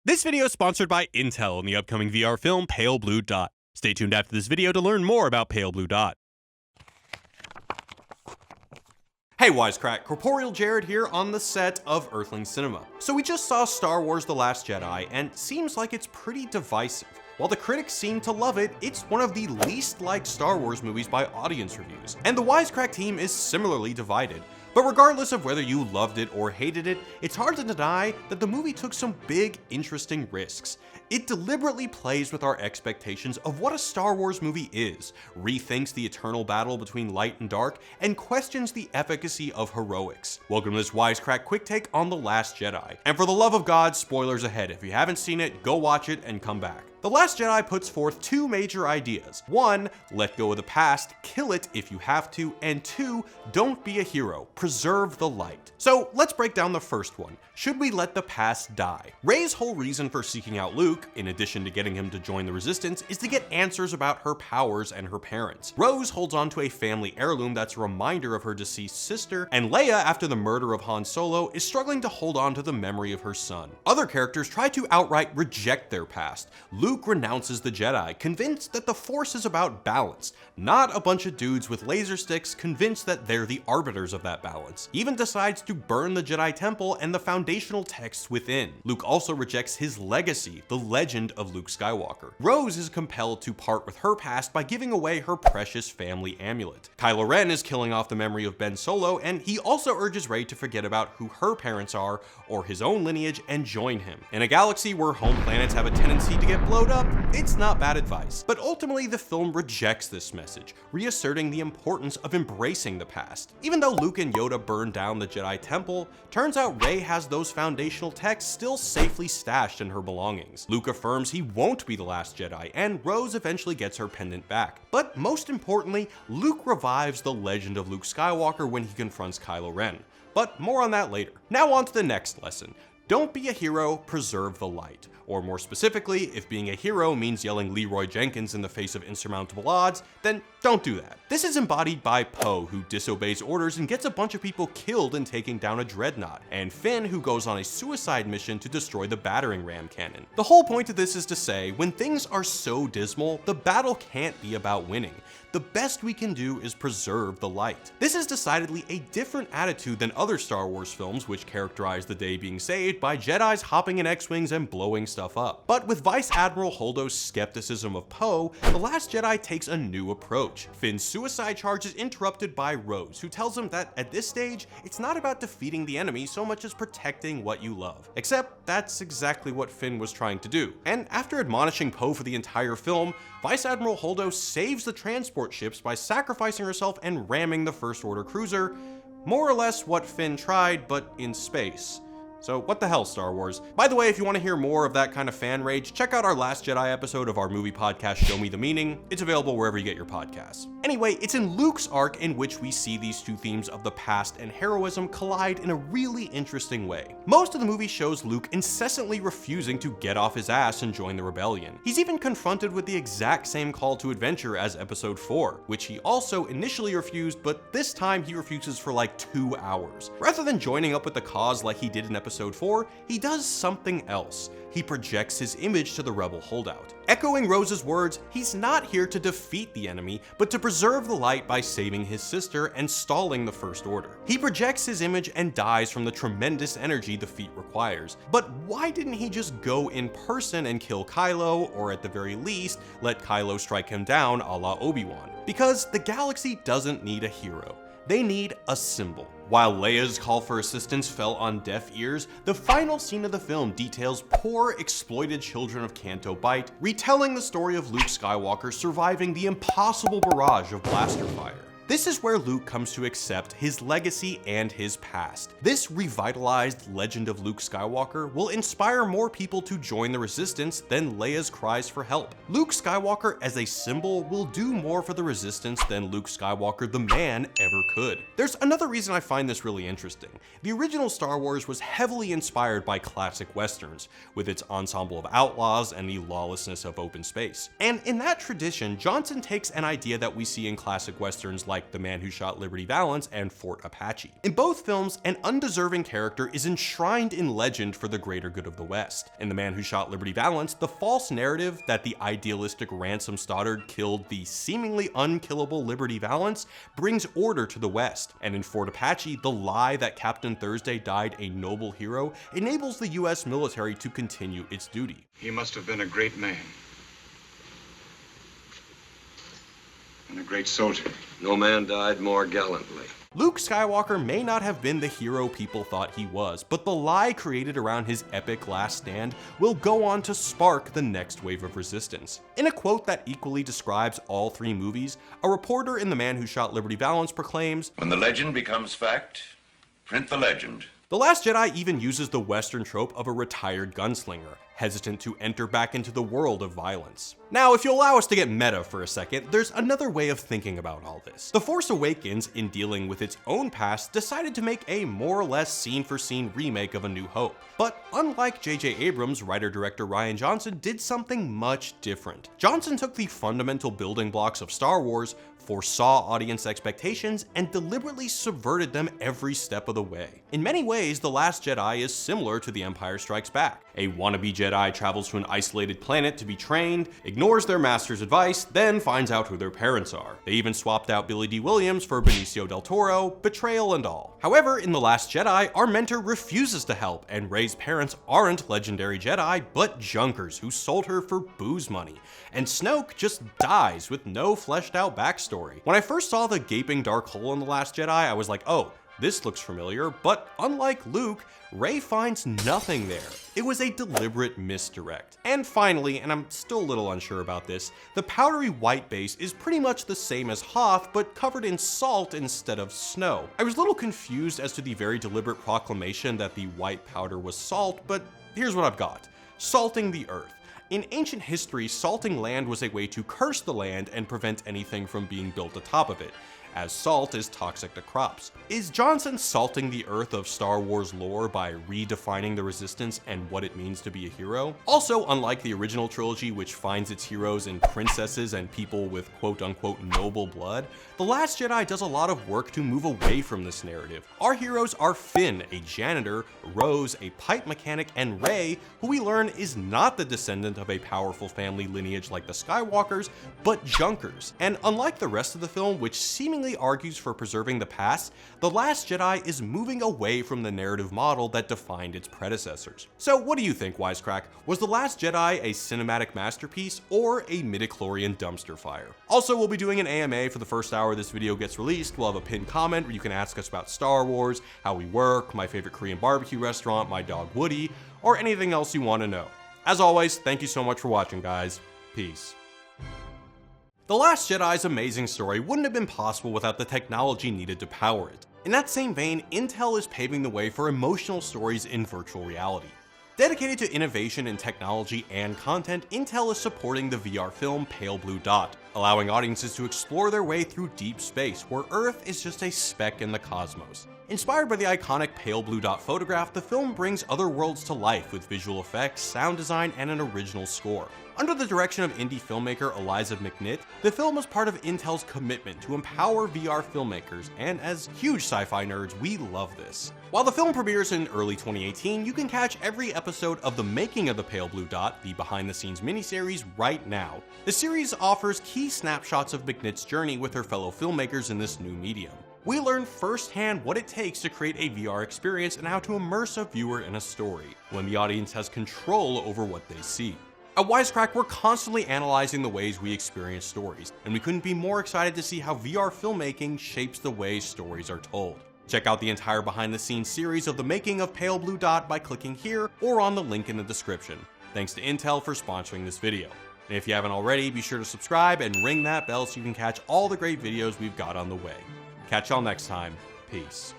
This video is sponsored by Intel in the upcoming VR film Pale Blue Dot. Stay tuned after this video to learn more about Pale Blue Dot. Hey Wisecrack, Corporeal Jared here on the set of Earthling Cinema. So we just saw Star Wars The Last Jedi, and seems like it's pretty divisive. While the critics seem to love it, it's one of the least liked Star Wars movies by audience reviews, and the Wisecrack team is similarly divided. But regardless of whether you loved it or hated it, it's hard to deny that the movie took some big, interesting risks. It deliberately plays with our expectations of what a Star Wars movie is, rethinks the eternal battle between light and dark, and questions the efficacy of heroics. Welcome to this Wisecrack quick take on The Last Jedi. And for the love of God, spoilers ahead. If you haven't seen it, go watch it and come back. The Last Jedi puts forth two major ideas. One, let go of the past, kill it if you have to, and two, don't be a hero, preserve the light. So let's break down the first one. Should we let the past die? Rey's whole reason for seeking out Luke, in addition to getting him to join the Resistance, is to get answers about her powers and her parents. Rose holds on to a family heirloom that's a reminder of her deceased sister, and Leia, after the murder of Han Solo, is struggling to hold on to the memory of her son. Other characters try to outright reject their past. Luke renounces the Jedi, convinced that the Force is about balance, not a bunch of dudes with laser sticks convinced that they're the arbiters of that balance. He even decides to burn the Jedi Temple and the foundational texts within. Luke also rejects his legacy, the legend of Luke Skywalker. Rose is compelled to part with her past by giving away her precious family amulet. Kylo Ren is killing off the memory of Ben Solo, and he also urges Rey to forget about who her parents are or his own lineage and join him. In a galaxy where home planets have a tendency to get blown up, it's not bad advice. But ultimately, the film rejects this message, reasserting the importance of embracing the past. Even though Luke and Yoda burned down the Jedi Temple, turns out Rey has those foundational texts still safely stashed in her belongings. Luke affirms he won't be the last Jedi, and Rose eventually gets her pendant back. But most importantly, Luke revives the legend of Luke Skywalker when he confronts Kylo Ren. But more on that later. Now on to the next lesson. Don't be a hero, preserve the light. Or more specifically, if being a hero means yelling Leroy Jenkins in the face of insurmountable odds, then don't do that. This is embodied by Poe, who disobeys orders and gets a bunch of people killed in taking down a dreadnought, and Finn, who goes on a suicide mission to destroy the battering ram cannon. The whole point of this is to say, when things are so dismal, the battle can't be about winning. The best we can do is preserve the light. This is decidedly a different attitude than other Star Wars films, which characterize the day being saved by Jedis hopping in X-Wings and blowing stuff up. But with Vice Admiral Holdo's skepticism of Poe, The Last Jedi takes a new approach. Finn's suicide charge is interrupted by Rose, who tells him that at this stage, it's not about defeating the enemy so much as protecting what you love. Except that's exactly what Finn was trying to do. And after admonishing Poe for the entire film, Vice Admiral Holdo saves the transport ships by sacrificing herself and ramming the First Order cruiser, more or less what Finn tried, but in space. So what the hell, Star Wars? By the way, if you want to hear more of that kind of fan rage, check out our Last Jedi episode of our movie podcast, Show Me the Meaning. It's available wherever you get your podcasts. Anyway, it's in Luke's arc in which we see these two themes of the past and heroism collide in a really interesting way. Most of the movie shows Luke incessantly refusing to get off his ass and join the rebellion. He's even confronted with the exact same call to adventure as episode 4, which he also initially refused, but this time he refuses for like 2 hours. Rather than joining up with the cause like he did in episode 4, he does something else. He projects his image to the rebel holdout. Echoing Rose's words, he's not here to defeat the enemy, but to preserve the light by saving his sister and stalling the First Order. He projects his image and dies from the tremendous energy the feat requires. But why didn't he just go in person and kill Kylo, or at the very least, let Kylo strike him down a la Obi-Wan? Because the galaxy doesn't need a hero. They need a symbol. While Leia's call for assistance fell on deaf ears, the final scene of the film details poor, exploited children of Canto Bight, retelling the story of Luke Skywalker surviving the impossible barrage of blaster fire. This is where Luke comes to accept his legacy and his past. This revitalized legend of Luke Skywalker will inspire more people to join the Resistance than Leia's cries for help. Luke Skywalker as a symbol will do more for the Resistance than Luke Skywalker the man ever could. There's another reason I find this really interesting. The original Star Wars was heavily inspired by classic westerns, with its ensemble of outlaws and the lawlessness of open space. And in that tradition, Johnson takes an idea that we see in classic westerns like like The Man Who Shot Liberty Valance and Fort Apache. In both films, an undeserving character is enshrined in legend for the greater good of the West. In The Man Who Shot Liberty Valance, the false narrative that the idealistic Ransom Stoddard killed the seemingly unkillable Liberty Valance brings order to the West, and in Fort Apache, the lie that Captain Thursday died a noble hero enables the US military to continue its duty. He must have been a great man. And a great soldier. No man died more gallantly. Luke Skywalker may not have been the hero people thought he was, but the lie created around his epic last stand will go on to spark the next wave of resistance. In a quote that equally describes all three movies, a reporter in The Man Who Shot Liberty Valance proclaims, "When the legend becomes fact, print the legend." The Last Jedi even uses the Western trope of a retired gunslinger, hesitant to enter back into the world of violence. Now, if you'll allow us to get meta for a second, there's another way of thinking about all this. The Force Awakens, in dealing with its own past, decided to make a more or less scene-for-scene remake of A New Hope. But unlike J.J. Abrams, writer-director Rian Johnson did something much different. Johnson took the fundamental building blocks of Star Wars, foresaw audience expectations, and deliberately subverted them every step of the way. In many ways, The Last Jedi is similar to The Empire Strikes Back. A wannabe Jedi travels to an isolated planet to be trained, ignores their master's advice, then finds out who their parents are. They even swapped out Billy D. Williams for Benicio del Toro, betrayal and all. However, in The Last Jedi, our mentor refuses to help, and Rey's parents aren't legendary Jedi, but junkers who sold her for booze money. And Snoke just dies with no fleshed out backstory. When I first saw the gaping dark hole in The Last Jedi, I was like, oh, this looks familiar, but unlike Luke, Rey finds nothing there. It was a deliberate misdirect. And finally, and I'm still a little unsure about this, the powdery white base is pretty much the same as Hoth, but covered in salt instead of snow. I was a little confused as to the very deliberate proclamation that the white powder was salt, but here's what I've got. Salting the earth. In ancient history, salting land was a way to curse the land and prevent anything from being built atop of it, as salt is toxic to crops. Is Johnson salting the earth of Star Wars lore by redefining the Resistance and what it means to be a hero? Also, unlike the original trilogy, which finds its heroes in princesses and people with quote-unquote noble blood, The Last Jedi does a lot of work to move away from this narrative. Our heroes are Finn, a janitor, Rose, a pipe mechanic, and Rey, who we learn is not the descendant of a powerful family lineage like the Skywalkers, but junkers. And unlike the rest of the film, which seemingly argues for preserving the past, The Last Jedi is moving away from the narrative model that defined its predecessors. So what do you think, Wisecrack? Was The Last Jedi a cinematic masterpiece or a midichlorian dumpster fire? Also, we'll be doing an AMA for the first hour this video gets released. We'll have a pinned comment where you can ask us about Star Wars, how we work, my favorite Korean barbecue restaurant, my dog Woody, or anything else you want to know. As always, thank you so much for watching, guys. Peace. The Last Jedi's amazing story wouldn't have been possible without the technology needed to power it. In that same vein, Intel is paving the way for emotional stories in virtual reality. Dedicated to innovation in technology and content, Intel is supporting the VR film Pale Blue Dot, allowing audiences to explore their way through deep space, where Earth is just a speck in the cosmos. Inspired by the iconic Pale Blue Dot photograph, the film brings other worlds to life with visual effects, sound design, and an original score. Under the direction of indie filmmaker Eliza McNitt, the film is part of Intel's commitment to empower VR filmmakers, and as huge sci-fi nerds, we love this. While the film premieres in early 2018, you can catch every episode of The Making of the Pale Blue Dot, the behind-the-scenes miniseries, right now. The series offers key snapshots of McNitt's journey with her fellow filmmakers in this new medium. We learn firsthand what it takes to create a VR experience and how to immerse a viewer in a story, when the audience has control over what they see. At Wisecrack, we're constantly analyzing the ways we experience stories, and we couldn't be more excited to see how VR filmmaking shapes the way stories are told. Check out the entire behind-the-scenes series of The Making of Pale Blue Dot by clicking here or on the link in the description. Thanks to Intel for sponsoring this video. And if you haven't already, be sure to subscribe and ring that bell so you can catch all the great videos we've got on the way. Catch y'all next time. Peace.